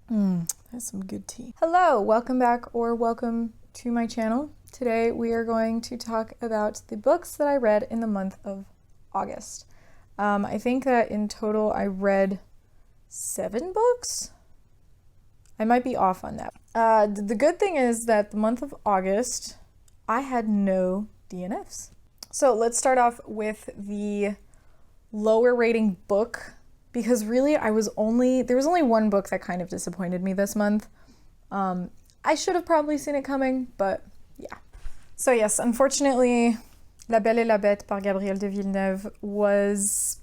That's some good tea. Hello, welcome back or welcome to my channel. Today we are going to talk about the books that I read in the month of August. I think that in total I read 7 books. I might be off on that. The good thing is that the month of August, I had no DNFs. So let's start off with the lower rating book, because really there was only one book that kind of disappointed me this month. I should have probably seen it coming, but yeah. So yes, unfortunately, La Belle et la Bête by Gabrielle de Villeneuve was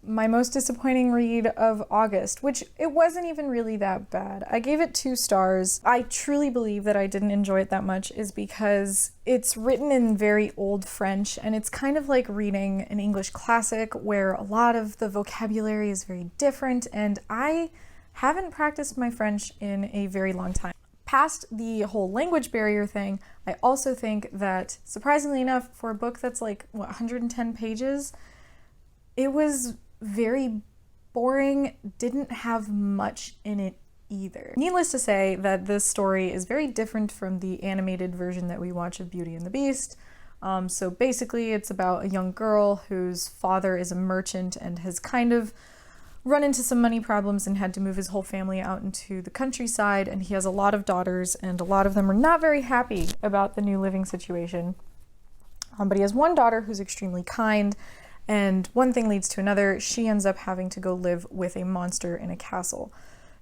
my most disappointing read of August, which it wasn't even really that bad. I gave it 2 stars. I truly believe that I didn't enjoy it that much is because it's written in very old French, and it's kind of like reading an English classic where a lot of the vocabulary is very different, and I haven't practiced my French in a very long time. Past the whole language barrier thing, I also think that, surprisingly enough, for a book that's like, 110 pages, it was very boring, didn't have much in it either. Needless to say that this story is very different from the animated version that we watch of Beauty and the Beast. So basically it's about a young girl whose father is a merchant and has kind of run into some money problems and had to move his whole family out into the countryside, and he has a lot of daughters and a lot of them are not very happy about the new living situation. But he has one daughter who's extremely kind, and one thing leads to another. She ends up having to go live with a monster in a castle.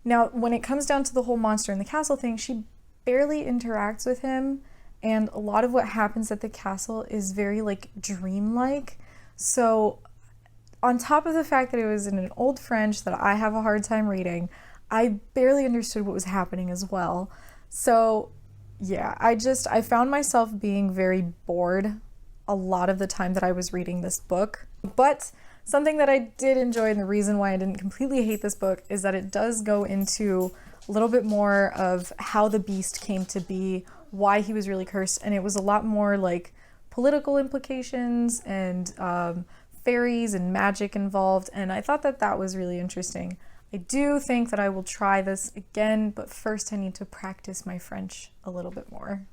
Now, when it comes down to the whole monster in the castle thing, she barely interacts with him, and a lot of what happens at the castle is very like dreamlike. So on top of the fact that it was in an old French that I have a hard time reading, I barely understood what was happening as well. So yeah, I found myself being very bored a lot of the time that I was reading this book. But something that I did enjoy, and the reason why I didn't completely hate this book, is that it does go into a little bit more of how the beast came to be, why he was really cursed, and it was a lot more like political implications and fairies and magic involved, and I thought that that was really interesting. I do think that I will try this again, but first I need to practice my French a little bit more.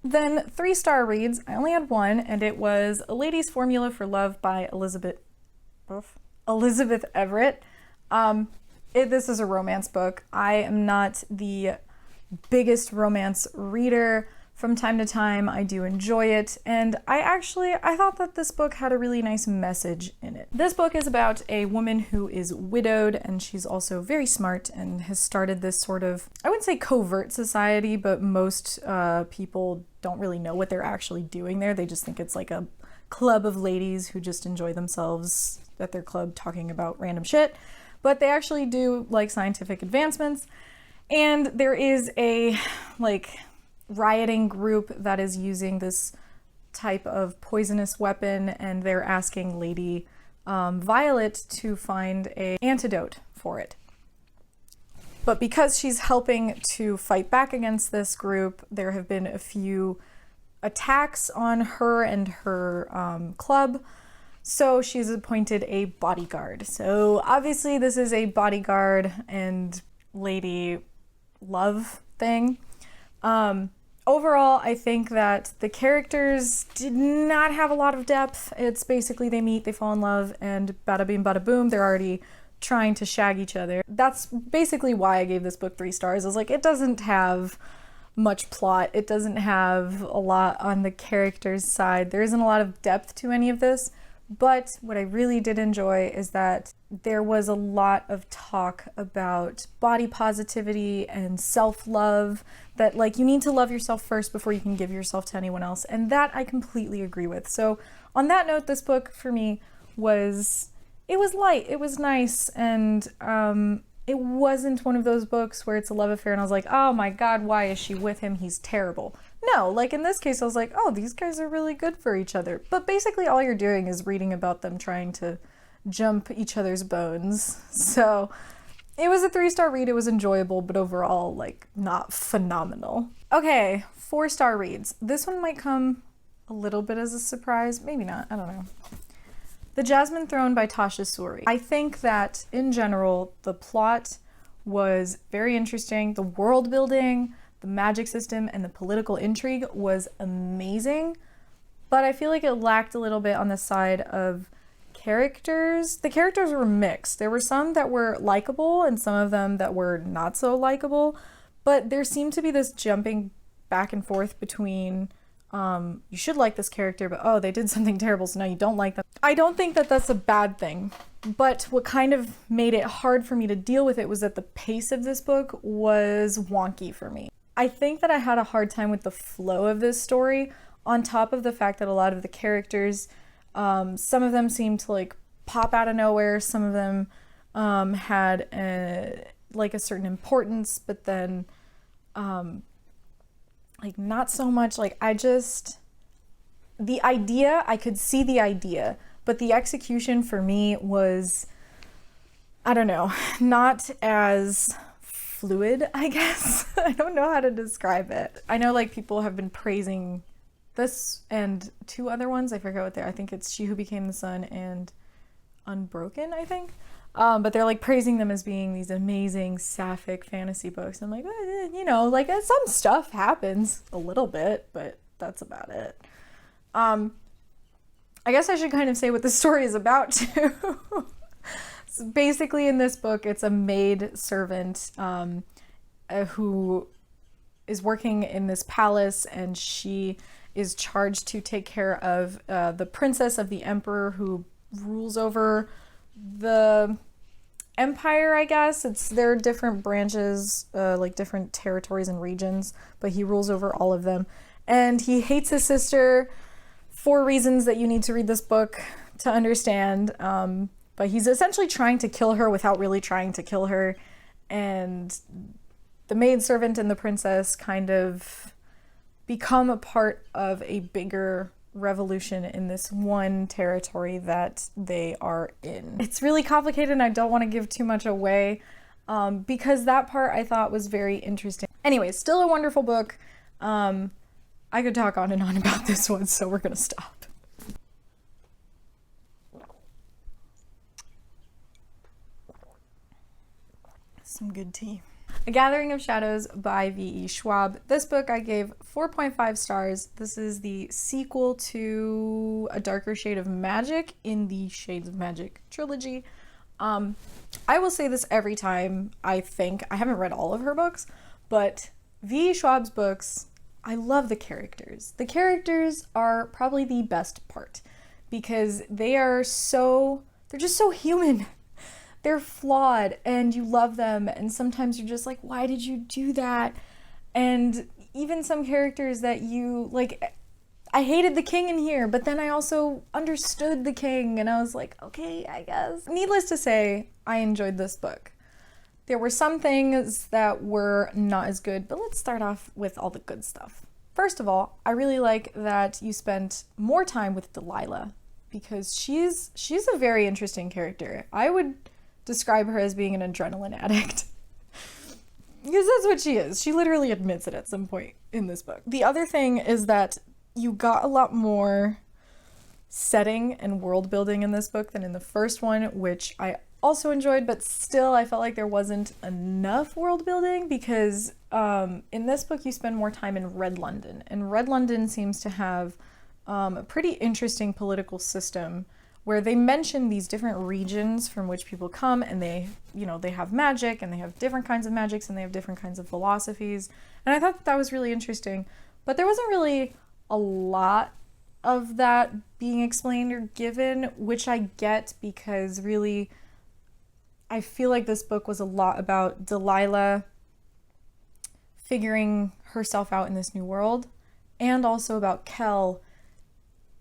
Then 3-star reads, I only had one, and it was A Lady's Formula for Love by Elizabeth Everett. This is a romance book. I am not the biggest romance reader. From time to time, I do enjoy it, and I thought that this book had a really nice message in it. This book is about a woman who is widowed, and she's also very smart and has started this sort of, I wouldn't say covert society, but most people don't really know what they're actually doing there. They just think it's like a club of ladies who just enjoy themselves at their club talking about random shit, but they actually do like scientific advancements, and there is a like rioting group that is using this type of poisonous weapon, and they're asking Lady Violet to find an antidote for it. But because she's helping to fight back against this group, there have been a few attacks on her and her club, so she's appointed a bodyguard. So obviously this is a bodyguard and lady love thing. Overall, I think that the characters did not have a lot of depth. It's basically they meet, they fall in love, and bada bing bada boom, they're already trying to shag each other. That's basically why I gave this book 3 stars. Is like, it doesn't have much plot. It doesn't have a lot on the characters' side. There isn't a lot of depth to any of this. But what I really did enjoy is that there was a lot of talk about body positivity and self-love, that like you need to love yourself first before you can give yourself to anyone else, and that I completely agree with. So on that note, this book for me was light, it was nice, and it wasn't one of those books where it's a love affair and I was like, oh my god, why is she with him? He's terrible. No, like in this case I was like, oh, these guys are really good for each other. But basically all you're doing is reading about them trying to jump each other's bones. So it was a 3-star read, it was enjoyable, but overall like not phenomenal. Okay, 4-star reads. This one might come a little bit as a surprise, maybe not, I don't know. The Jasmine Throne by Tasha Suri. I think that in general the plot was very interesting. The world building, the magic system, and the political intrigue was amazing. But I feel like it lacked a little bit on the side of characters. The characters were mixed. There were some that were likable and some of them that were not so likable. But there seemed to be this jumping back and forth between you should like this character, but oh, they did something terrible, so now you don't like them. I don't think that that's a bad thing. But what kind of made it hard for me to deal with it was that the pace of this book was wonky for me. I think that I had a hard time with the flow of this story, on top of the fact that a lot of the characters, some of them seemed to like pop out of nowhere, some of them had a certain importance, but then like not so much. Like the idea, I could see the idea, but the execution for me was, I don't know, not as fluid, I guess. I don't know how to describe it. I know like people have been praising this and two other ones. I forget what I think it's She Who Became the Sun and Unbroken, I think. But they're like praising them as being these amazing sapphic fantasy books. I'm like, you know, like some stuff happens a little bit, but that's about it. I guess I should kind of say what the story is about too. So basically in this book, it's a maid servant who is working in this palace, and she is charged to take care of the princess of the emperor who rules over the empire, I guess. There are different branches, like different territories and regions, but he rules over all of them. And he hates his sister for reasons that you need to read this book to understand. But he's essentially trying to kill her without really trying to kill her. And the maidservant and the princess kind of become a part of a bigger revolution in this one territory that they are in. It's really complicated and I don't want to give too much away because that part I thought was very interesting. Anyway, still a wonderful book. I could talk on and on about this one, so we're gonna stop. Some good tea. A Gathering of Shadows by V.E. Schwab. This book I gave 4.5 stars. This is the sequel to A Darker Shade of Magic in the Shades of Magic trilogy. I will say this every time, I think. I haven't read all of her books, but V.E. Schwab's books, I love the characters. The characters are probably the best part because they're just so human. They're flawed and you love them, and sometimes you're just like, why did you do that? And even some characters that you like, I hated the king in here, but then I also understood the king and I was like, okay, I guess. Needless to say, I enjoyed this book. There were some things that were not as good, but let's start off with all the good stuff. First of all, I really like that you spent more time with Delilah because she's a very interesting character. I would describe her as being an adrenaline addict. Because that's what she is. She literally admits it at some point in this book. The other thing is that you got a lot more setting and world building in this book than in the first one, which I also enjoyed, but still I felt like there wasn't enough world building because in this book you spend more time in Red London, and Red London seems to have a pretty interesting political system where they mention these different regions from which people come, and they have magic, and they have different kinds of magics, and they have different kinds of philosophies. And I thought that was really interesting, but there wasn't really a lot of that being explained or given, which I get because really I feel like this book was a lot about Delilah figuring herself out in this new world, and also about Kel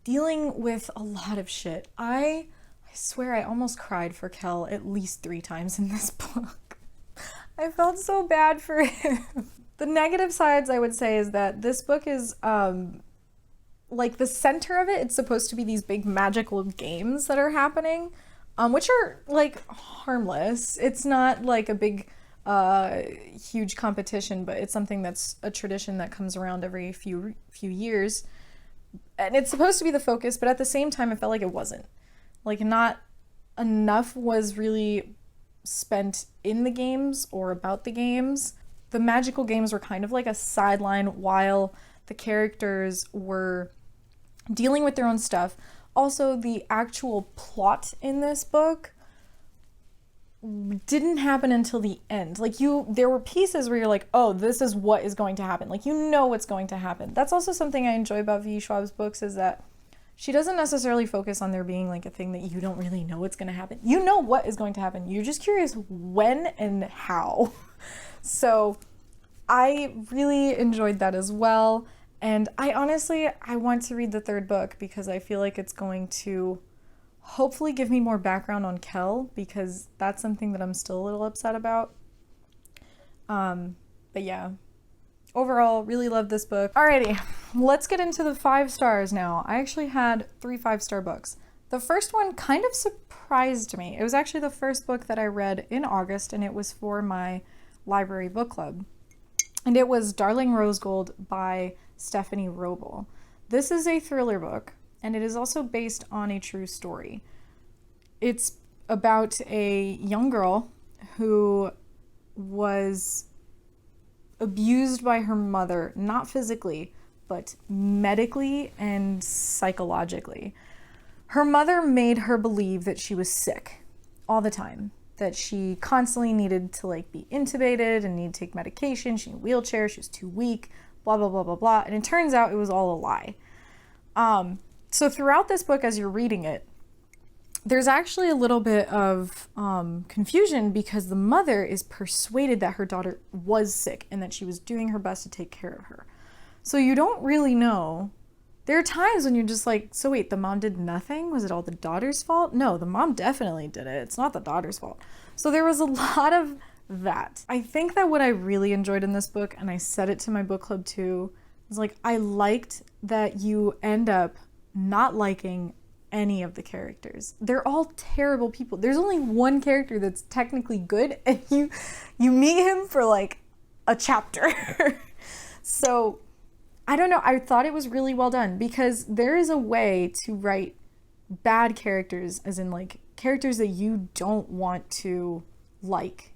dealing with a lot of shit. I swear I almost cried for Kel at least 3 times in this book. I felt so bad for him. The negative sides I would say is that this book is like the center of it, it's supposed to be these big magical games that are happening, which are like harmless. It's not like a big huge competition, but it's something that's a tradition that comes around every few years. And it's supposed to be the focus, but at the same time, I felt like it wasn't. Like, not enough was really spent in the games or about the games. The magical games were kind of like a sideline while the characters were dealing with their own stuff. Also, the actual plot in this book didn't happen until the end. Like, there were pieces where you're like, oh, this is what is going to happen. Like, you know what's going to happen. That's also something I enjoy about V. Schwab's books, is that she doesn't necessarily focus on there being like a thing that you don't really know what's going to happen. You know what is going to happen. You're just curious when and how. So I really enjoyed that as well. And I want to read the third book because I feel like it's going to hopefully give me more background on Kel, because that's something that I'm still a little upset about. But yeah, overall, really love this book. Alrighty, let's get into the 5 stars now. I actually had 3 5-star books. The first one kind of surprised me. It was actually the first book that I read in August, and it was for my library book club. And it was Darling Rose Gold by Stephanie Roble. This is a thriller book, and it is also based on a true story. It's about a young girl who was abused by her mother, not physically, but medically and psychologically. Her mother made her believe that she was sick all the time, that she constantly needed to like be intubated and need to take medication. She in a wheelchair, she was too weak, blah, blah, blah, blah, blah. And it turns out it was all a lie. So throughout this book, as you're reading it, there's actually a little bit of confusion, because the mother is persuaded that her daughter was sick and that she was doing her best to take care of her. So you don't really know. There are times when you're just like, so wait, the mom did nothing? Was it all the daughter's fault? No, the mom definitely did it. It's not the daughter's fault. So there was a lot of that. I think that what I really enjoyed in this book, and I said it to my book club too, is like, I liked that you end up not liking any of the characters. They're all terrible people. There's only one character that's technically good, and you meet him for like a chapter. So I don't know, I thought it was really well done, because there is a way to write bad characters, as in like characters that you don't want to like,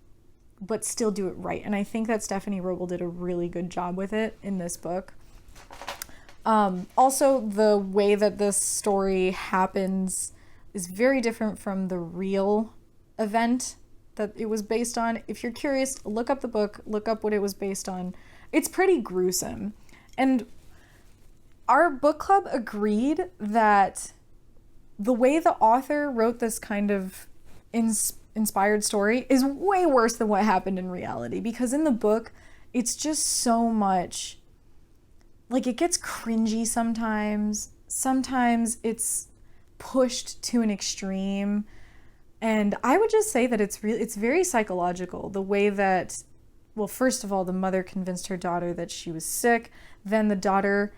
but still do it right. And I think that Stephanie Roble did a really good job with it in this book. Also, the way that this story happens is very different from the real event that it was based on. If you're curious, look up the book, look up what it was based on. It's pretty gruesome. And our book club agreed that the way the author wrote this kind of inspired story is way worse than what happened in reality, because in the book, it's just so much, like, it gets cringy sometimes. Sometimes it's pushed to an extreme. And I would just say that it's very psychological. The way that, well, first of all, the mother convinced her daughter that she was sick. Then the daughter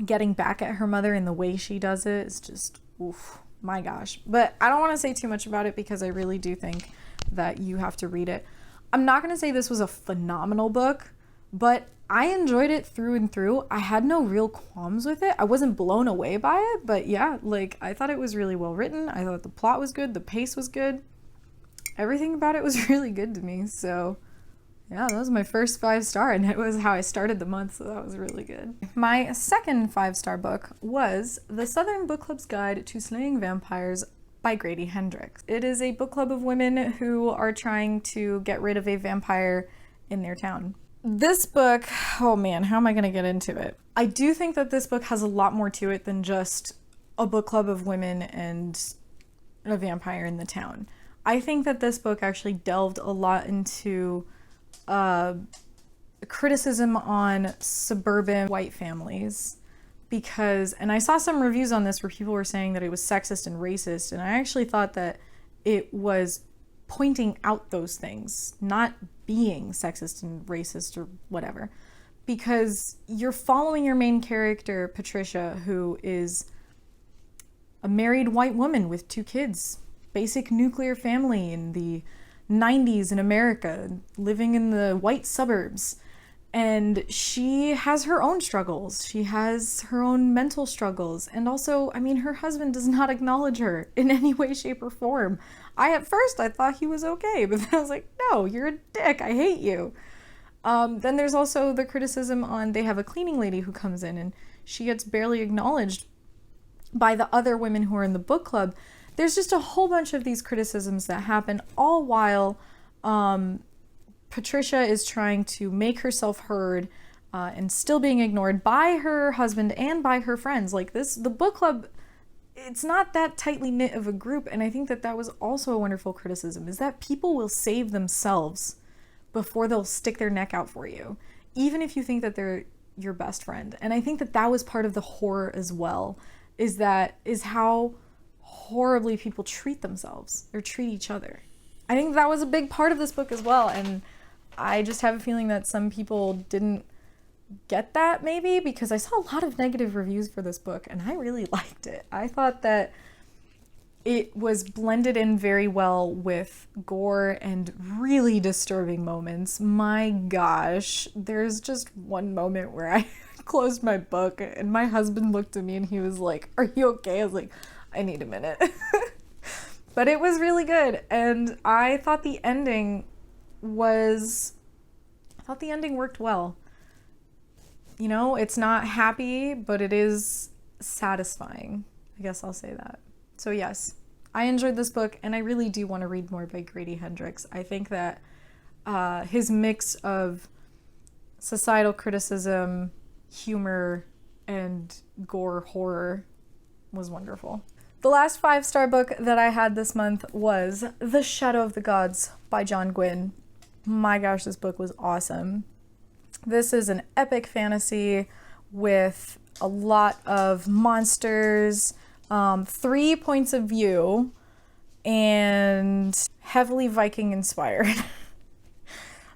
getting back at her mother in the way she does it is just, oof, my gosh. But I don't want to say too much about it, because I really do think that you have to read it. I'm not going to say this was a phenomenal book, but I enjoyed it through and through. I had no real qualms with it. I wasn't blown away by it, but yeah, like, I thought it was really well written. I thought the plot was good. The pace was good. Everything about it was really good to me. So yeah, that was my first 5-star, and it was how I started the month, so that was really good. My second 5-star book was The Southern Book Club's Guide to Slaying Vampires by Grady Hendrix. It is a book club of women who are trying to get rid of a vampire in their town. This book, oh man, how am I going to get into it? I do think that this book has a lot more to it than just a book club of women and a vampire in the town. I think that this book actually delved a lot into criticism on suburban white families, because, and I saw some reviews on this where people were saying that it was sexist and racist, and I actually thought that it was pointing out those things, not being sexist and racist or whatever, because you're following your main character, Patricia, who is a married white woman with 2 kids, basic nuclear family in the 90s in America, living in the white suburbs. And she has her own struggles. She has her own mental struggles. And also, I mean, her husband does not acknowledge her in any way, shape, or form. At first, I thought he was okay, but then I was like, no, you're a dick. I hate you. Then there's also the criticism on, they have a cleaning lady who comes in and she gets barely acknowledged by the other women who are in the book club. There's just a whole bunch of these criticisms that happen, all while Patricia is trying to make herself heard and still being ignored by her husband and by her friends. Like the book club, it's not that tightly knit of a group. And I think that was also a wonderful criticism, is that people will save themselves before they'll stick their neck out for you, even if you think that they're your best friend. And I think that was part of the horror as well, is how horribly people treat themselves or treat each other. I think that was a big part of this book as well. And I just have a feeling that some people didn't get that, maybe, because I saw a lot of negative reviews for this book and I really liked it. I thought that it was blended in very well with gore and really disturbing moments. My gosh, there's just one moment where I closed my book and my husband looked at me and he was like, "Are you okay?" I was like, "I need a minute." But it was really good. And I thought the ending worked well. You know, it's not happy, but it is satisfying. I guess I'll say that. So yes, I enjoyed this book and I really do want to read more by Grady Hendrix. I think that his mix of societal criticism, humor, and gore horror was wonderful. The last 5-star book that I had this month was The Shadow of the Gods by John Gwynne. My gosh, this book was awesome. This is an epic fantasy with a lot of monsters, 3 points of view, and heavily Viking inspired.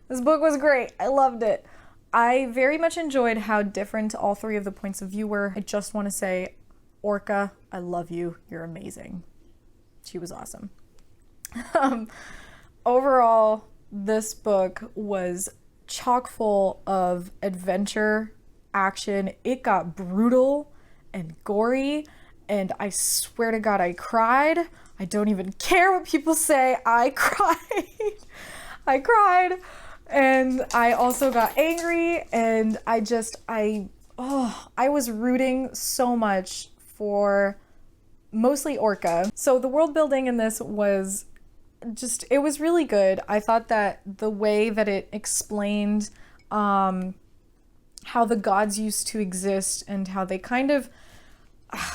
This book was great. I loved it. I very much enjoyed how different all 3 of the points of view were. I just want to say, Orca, I love you. You're amazing. She was awesome. Overall, this book was chock full of adventure, action. It got brutal and gory, and I swear to God, I cried. I don't even care what people say. I cried. I cried, and I also got angry, and I was rooting so much for mostly Orca. So the world building in this was it was really good. I thought that the way that it explained how the gods used to exist and how they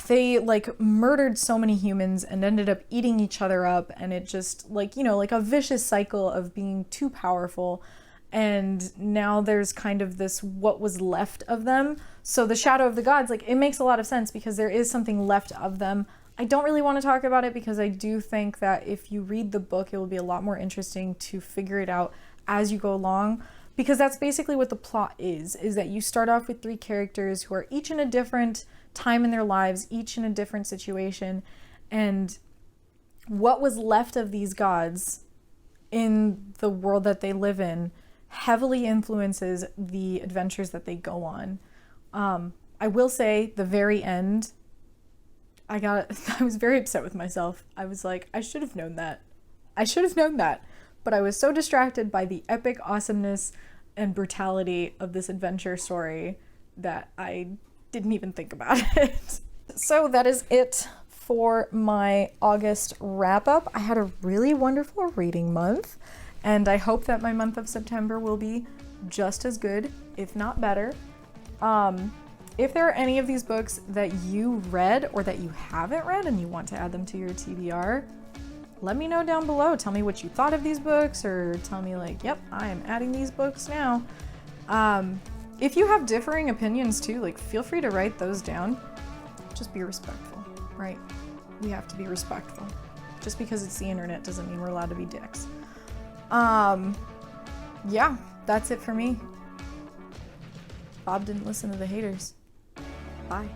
they like murdered so many humans and ended up eating each other up, and it just like a vicious cycle of being too powerful, and now there's kind of this what was left of them. So the Shadow of the Gods, like, it makes a lot of sense because there is something left of them. I don't really want to talk about it because I do think that if you read the book, it will be a lot more interesting to figure it out as you go along, because that's basically what the plot is that you start off with 3 characters who are each in a different time in their lives, each in a different situation, and what was left of these gods in the world that they live in heavily influences the adventures that they go on. I will say the very end, I was very upset with myself. I was like, I should have known that. But I was so distracted by the epic awesomeness and brutality of this adventure story that I didn't even think about it. So that is it for my August wrap up. I had a really wonderful reading month, and I hope that my month of September will be just as good, if not better. If there are any of these books that you read or that you haven't read and you want to add them to your TBR, let me know down below. Tell me what you thought of these books, or tell me like, yep, I am adding these books now. If you have differing opinions too, like, feel free to write those down. Just be respectful, right? We have to be respectful. Just because it's the internet doesn't mean we're allowed to be dicks. Yeah, that's it for me. Bob didn't listen to the haters. Bye.